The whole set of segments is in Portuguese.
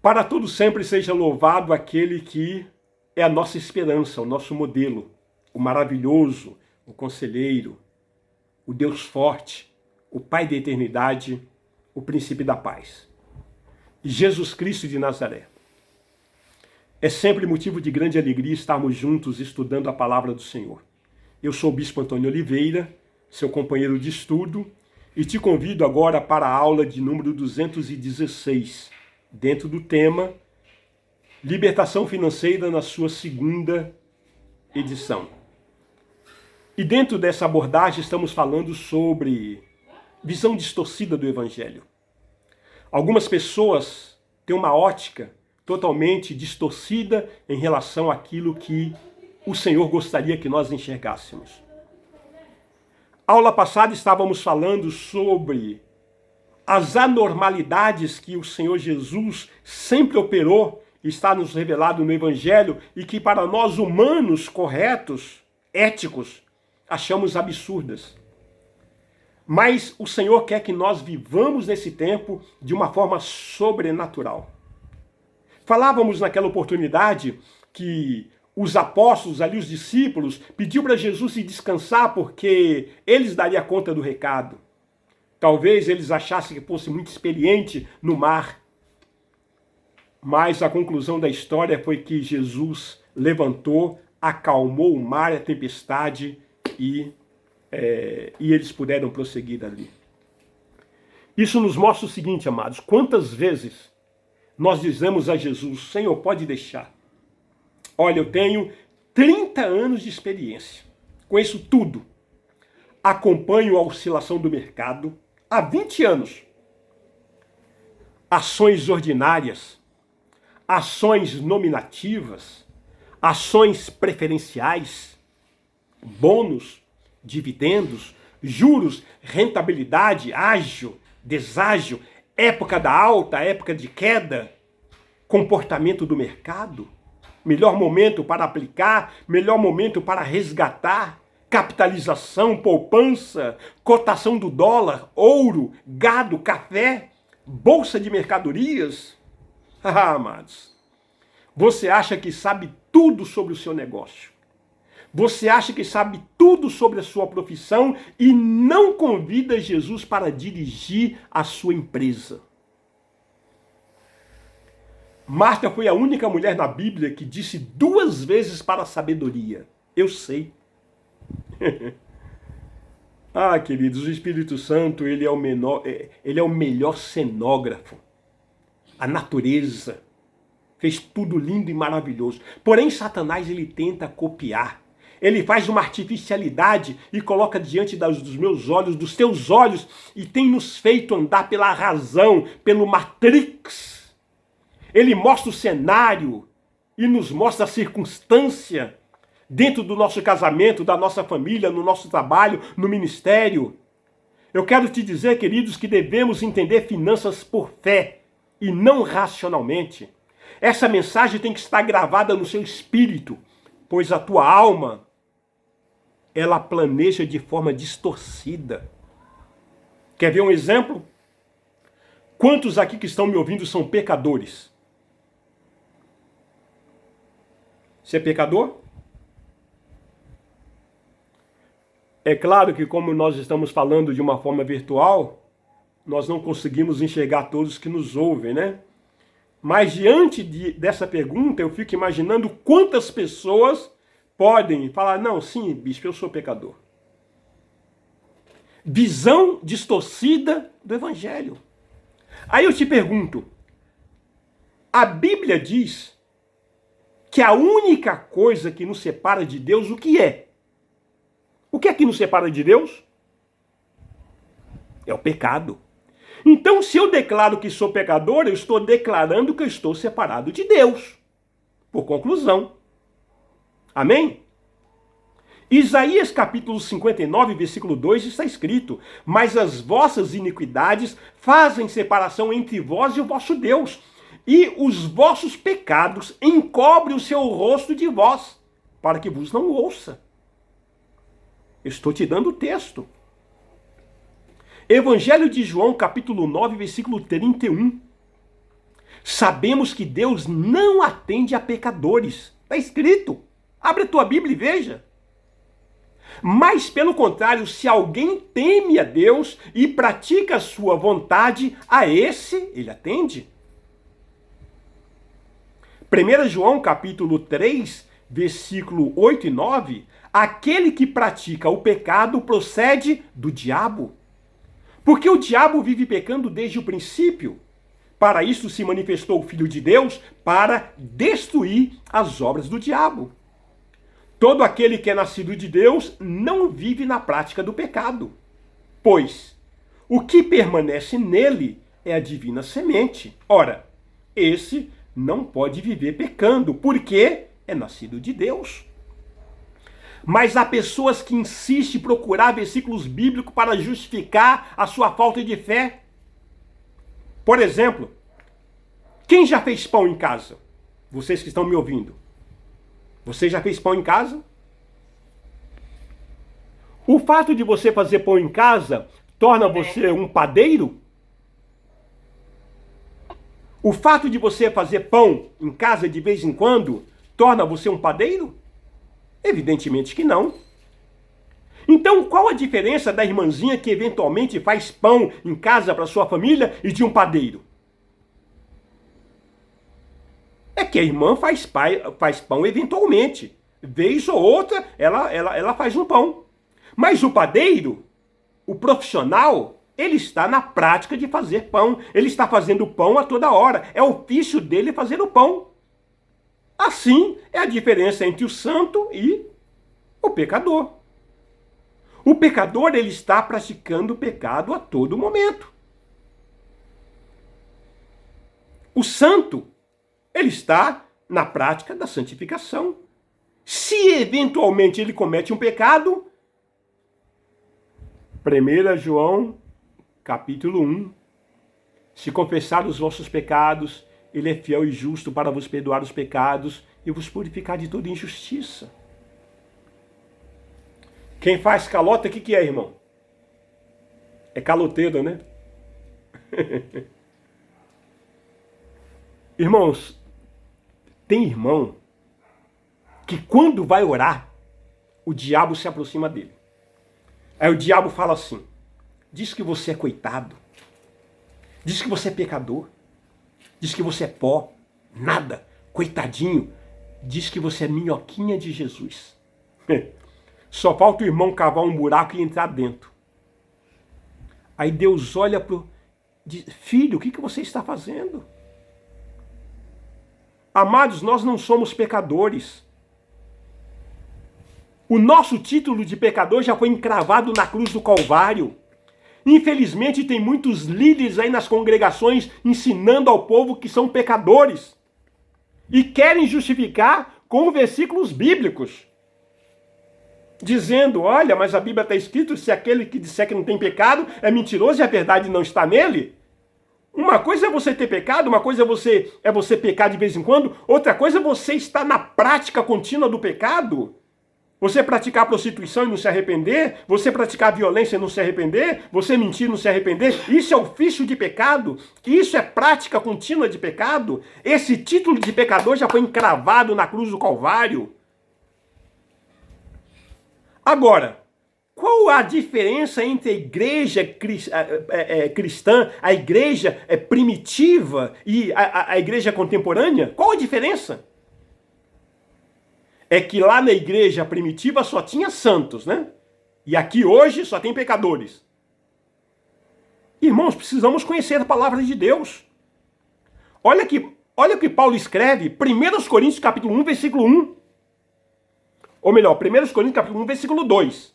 Para todo sempre seja louvado aquele que é a nossa esperança, o nosso modelo, o maravilhoso, o conselheiro, o Deus forte, o Pai da eternidade, o príncipe da paz. Jesus Cristo de Nazaré. É sempre motivo de grande alegria estarmos juntos estudando a palavra do Senhor. Eu sou o Bispo Antônio Oliveira, seu companheiro de estudo, e te convido agora para a aula de número 216, dentro do tema Libertação Financeira na sua segunda edição. E dentro dessa abordagem estamos falando sobre visão distorcida do Evangelho. Algumas pessoas têm uma ótica totalmente distorcida em relação àquilo que o Senhor gostaria que nós enxergássemos. Aula passada estávamos falando sobre as anormalidades que o Senhor Jesus sempre operou, está nos revelado no Evangelho, e que para nós humanos corretos, éticos, achamos absurdas. Mas o Senhor quer que nós vivamos nesse tempo de uma forma sobrenatural. Falávamos naquela oportunidade que os apóstolos, ali os discípulos, pediu para Jesus se descansar porque eles dariam conta do recado. Talvez eles achassem que fosse muito experiente no mar. Mas a conclusão da história foi que Jesus levantou, acalmou o mar e a tempestade e eles puderam prosseguir dali. Isso nos mostra o seguinte, amados: quantas vezes nós dizemos a Jesus: Senhor, pode deixar. Olha, eu tenho 30 anos de experiência, conheço tudo. Acompanho a oscilação do mercado há 20 anos. Ações ordinárias, ações nominativas, ações preferenciais, bônus, dividendos, juros, rentabilidade, ágio, deságio, época da alta, época de queda, comportamento do mercado, melhor momento para aplicar, melhor momento para resgatar, capitalização, poupança, cotação do dólar, ouro, gado, café, bolsa de mercadorias. Ah, amados, você acha que sabe tudo sobre o seu negócio. Você acha que sabe tudo sobre a sua profissão e não convida Jesus para dirigir a sua empresa. Marta foi a única mulher na Bíblia que disse 2 vezes para a sabedoria: eu sei. Ah, queridos, o Espírito Santo, ele é o melhor cenógrafo. A natureza fez tudo lindo e maravilhoso. Porém, Satanás, ele tenta copiar. Ele faz uma artificialidade e coloca diante dos meus olhos, dos teus olhos, e tem nos feito andar pela razão, pelo Matrix. Ele mostra o cenário e nos mostra a circunstância dentro do nosso casamento, da nossa família, no nosso trabalho, no ministério. Eu quero te dizer, queridos, que devemos entender finanças por fé e não racionalmente. Essa mensagem tem que estar gravada no seu espírito, pois a tua alma, ela planeja de forma distorcida. Quer ver um exemplo? Quantos aqui que estão me ouvindo são pecadores? Você é pecador? É claro que, como nós estamos falando de uma forma virtual, nós não conseguimos enxergar todos que nos ouvem, né? Mas diante dessa pergunta, eu fico imaginando quantas pessoas podem falar: não, sim, bispo, eu sou pecador. Visão distorcida do Evangelho. Aí eu te pergunto, a Bíblia diz que a única coisa que nos separa de Deus, o que é? O que é que nos separa de Deus? É o pecado. Então, se eu declaro que sou pecador, eu estou declarando que eu estou separado de Deus. Por conclusão. Amém? Isaías capítulo 59, versículo 2 está escrito: mas as vossas iniquidades fazem separação entre vós e o vosso Deus, e os vossos pecados encobrem o seu rosto de vós, para que vos não ouça. Estou te dando o texto. Evangelho de João, capítulo 9, versículo 31. Sabemos que Deus não atende a pecadores. Está escrito. Abre a tua Bíblia e veja. Mas, pelo contrário, se alguém teme a Deus e pratica a sua vontade, a esse ele atende. 1 João capítulo 3, versículo 8 e 9, aquele que pratica o pecado procede do diabo. Porque o diabo vive pecando desde o princípio. Para isso se manifestou o Filho de Deus, para destruir as obras do diabo. Todo aquele que é nascido de Deus não vive na prática do pecado, pois o que permanece nele é a divina semente. Ora, esse não pode viver pecando, porque é nascido de Deus. Mas há pessoas que insistem em procurar versículos bíblicos para justificar a sua falta de fé. Por exemplo, quem já fez pão em casa? Vocês que estão me ouvindo. Você já fez pão em casa? O fato de você fazer pão em casa torna você um padeiro? O fato de você fazer pão em casa de vez em quando torna você um padeiro? Evidentemente que não. Então, qual a diferença da irmãzinha que eventualmente faz pão em casa para sua família e de um padeiro? É que a irmã faz pão eventualmente. Vez ou outra, ela faz um pão. Mas o padeiro, o profissional, ele está na prática de fazer pão. Ele está fazendo pão a toda hora. É o ofício dele fazer o pão. Assim é a diferença entre o santo e o pecador. O pecador, ele está praticando o pecado a todo momento. O santo, ele está na prática da santificação. Se eventualmente ele comete um pecado, 1 João, capítulo 1, se confessar os vossos pecados, ele é fiel e justo para vos perdoar os pecados e vos purificar de toda injustiça. Quem faz calota, o que é, irmão? É caloteiro, né? Irmãos, tem irmão que quando vai orar, o diabo se aproxima dele. Aí o diabo fala assim, diz que você é coitado, diz que você é pecador, diz que você é pó, nada, coitadinho, diz que você é minhoquinha de Jesus. Só falta o irmão cavar um buraco e entrar dentro. Aí Deus olha para o... diz, filho, o que você está fazendo? Amados, nós não somos pecadores. O nosso título de pecador já foi encravado na cruz do Calvário. Infelizmente, tem muitos líderes aí nas congregações ensinando ao povo que são pecadores. E querem justificar com versículos bíblicos. Dizendo, olha, mas a Bíblia está escrito, se aquele que disser que não tem pecado é mentiroso e a verdade não está nele. Uma coisa é você ter pecado, uma coisa é você pecar de vez em quando, outra coisa é você estar na prática contínua do pecado. Você praticar prostituição e não se arrepender, você praticar violência e não se arrepender, você mentir e não se arrepender, isso é ofício de pecado, isso é prática contínua de pecado. Esse título de pecador já foi encravado na cruz do Calvário. Agora, qual a diferença entre a igreja cristã, a igreja primitiva e a igreja contemporânea? Qual a diferença? É que lá na igreja primitiva só tinha santos, né? E aqui hoje só tem pecadores. Irmãos, precisamos conhecer a palavra de Deus. Olha o que Paulo escreve, 1 Coríntios capítulo 1, versículo 1. Ou melhor, 1 Coríntios capítulo 1, versículo 2.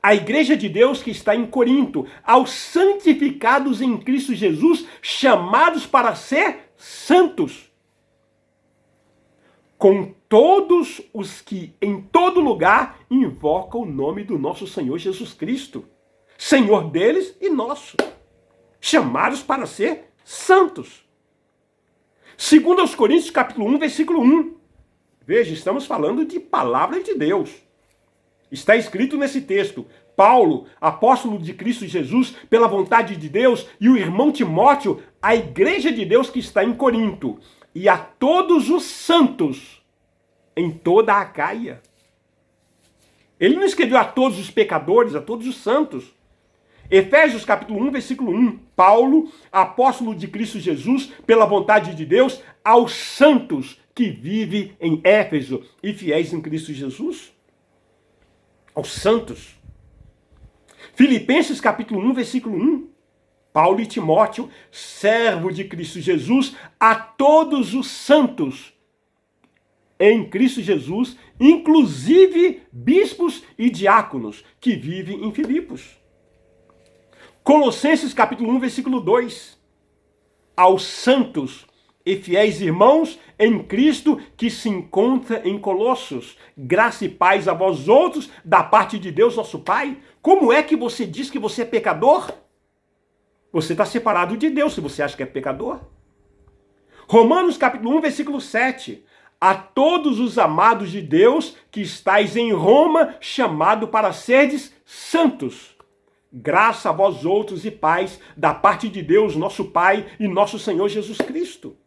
A igreja de Deus que está em Corinto, aos santificados em Cristo Jesus, chamados para ser santos, com todos os que em todo lugar invocam o nome do nosso Senhor Jesus Cristo, Senhor deles e nosso, chamados para ser santos. 2 Coríntios capítulo 1, versículo 1. Veja, estamos falando de palavra de Deus. Está escrito nesse texto: Paulo, apóstolo de Cristo Jesus, pela vontade de Deus, e o irmão Timóteo, a igreja de Deus que está em Corinto, e a todos os santos em toda a Acaia. Ele não escreveu a todos os pecadores, a todos os santos. Efésios capítulo 1, versículo 1. Paulo, apóstolo de Cristo Jesus, pela vontade de Deus, aos santos que vivem em Éfeso e fiéis em Cristo Jesus. Aos santos. Filipenses capítulo 1, versículo 1. Paulo e Timóteo, servo de Cristo Jesus, a todos os santos em Cristo Jesus, inclusive bispos e diáconos que vivem em Filipos. Colossenses capítulo 1, versículo 2. Aos santos e fiéis irmãos em Cristo que se encontra em Colossos, graça e paz a vós outros da parte de Deus nosso Pai. Como é que você diz que você é pecador? Você está separado de Deus se você acha que é pecador. Romanos capítulo 1, versículo 7. A todos os amados de Deus que estáis em Roma, chamado para serdes santos. Graça a vós outros e paz da parte de Deus, nosso Pai e nosso Senhor Jesus Cristo.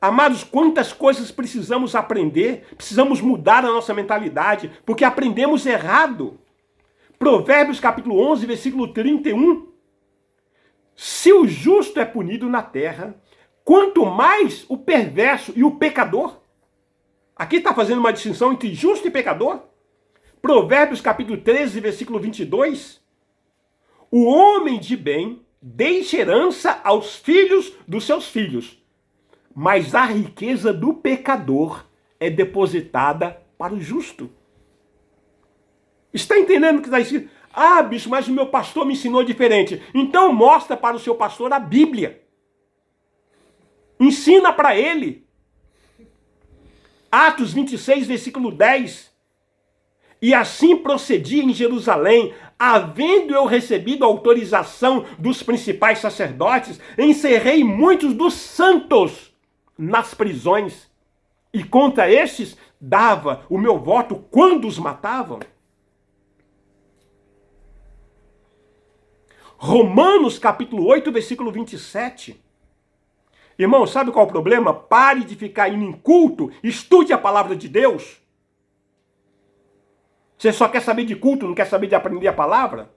Amados, quantas coisas precisamos aprender, precisamos mudar a nossa mentalidade, porque aprendemos errado. Provérbios capítulo 11, versículo 31. Se o justo é punido na terra, quanto mais o perverso e o pecador. Aqui está fazendo uma distinção entre justo e pecador. Provérbios capítulo 13, versículo 22. O homem de bem deixa herança aos filhos dos seus filhos, mas a riqueza do pecador é depositada para o justo. Está entendendo o que está escrito? Ah, bicho, mas o meu pastor me ensinou diferente. Então mostra para o seu pastor a Bíblia. Ensina para ele. Atos 26, versículo 10. E assim procedi em Jerusalém, havendo eu recebido autorização dos principais sacerdotes, encerrei muitos dos santos nas prisões, e contra estes dava o meu voto quando os matavam. Romanos capítulo 8, versículo 27. Irmão, sabe qual é o problema? Pare de ficar indo em culto, estude a palavra de Deus. Você só quer saber de culto, não quer saber de aprender a palavra?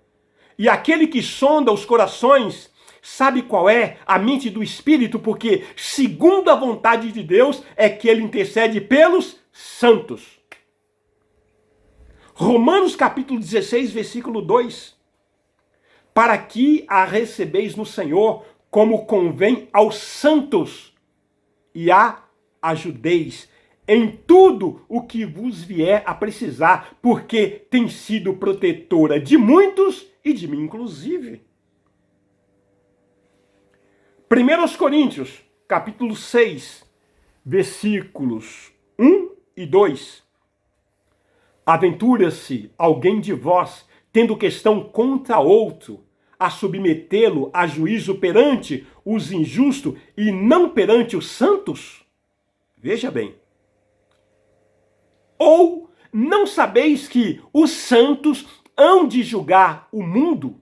E aquele que sonda os corações sabe qual é a mente do Espírito, porque segundo a vontade de Deus é que ele intercede pelos santos. Romanos capítulo 16, versículo 2. Para que a recebeis no Senhor, como convém aos santos, e a ajudeis em tudo o que vos vier a precisar, porque tem sido protetora de muitos e de mim inclusive. 1 Coríntios, capítulo 6, versículos 1 e 2. Aventura-se alguém de vós, tendo questão contra outro, a submetê-lo a juízo perante os injustos e não perante os santos? Veja bem. Ou não sabeis que os santos hão de julgar o mundo?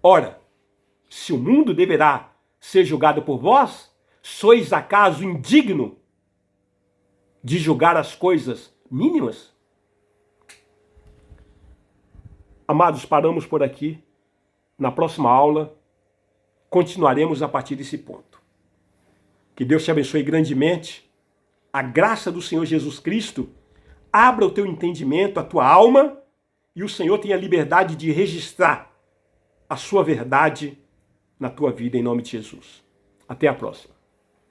Ora, se o mundo deverá ser julgado por vós, sois acaso indigno de julgar as coisas mínimas? Amados, paramos por aqui. Na próxima aula, continuaremos a partir desse ponto. Que Deus te abençoe grandemente. A graça do Senhor Jesus Cristo abra o teu entendimento, a tua alma, e o Senhor tenha liberdade de registrar a sua verdade na tua vida, em nome de Jesus. Até a próxima.